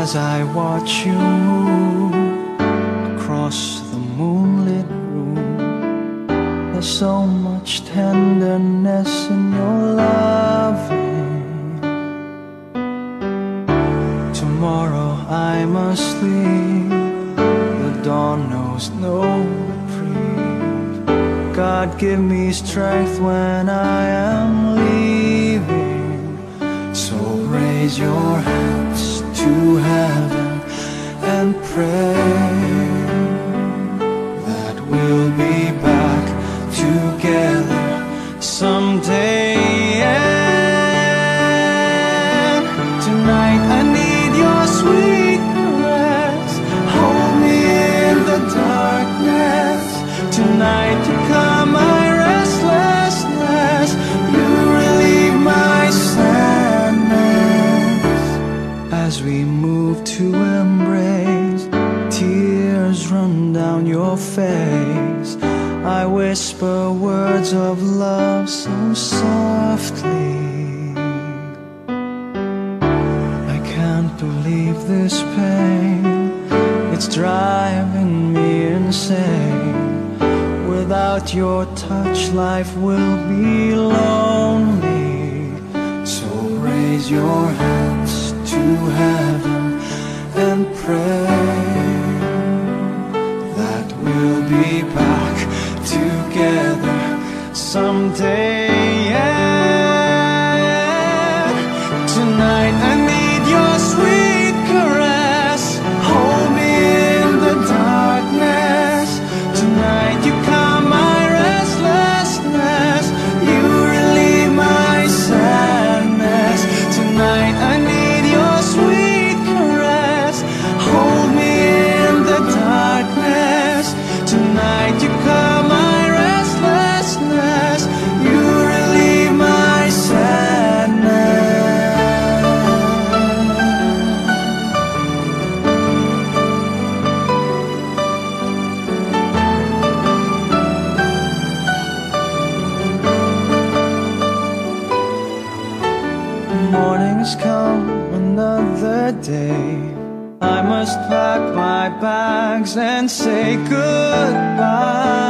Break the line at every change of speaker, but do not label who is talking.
as I watch you move across the moonlit room. There's so much tenderness in your loving. Tomorrow I must leave, the dawn knows no reprieve. God, give me strength when I am leaving. So raise your hands to heaven and pray that we'll be back together someday. And tonight I need your sweet caress. Hold me in the darkness. Tonight you calm my restlessness. You relieve my sadness. As we move to embrace, tears run down your face. I whisper words of love so softly. I can't believe this pain, it's driving me insane. Without your touch, life will be lonely. So raise your hands to heaven and pray that we'll be back together someday. Yeah. Tonight I need your sweet caress. Hold me in the darkness. Tonight you calm my restlessness. You relieve my sadness. Tonight I need your sweet caress. Hold me in the darkness. Tonight you calm my restlessness. You relieve my sadness. Morning's come, another day. I must pack my bags and say goodbye.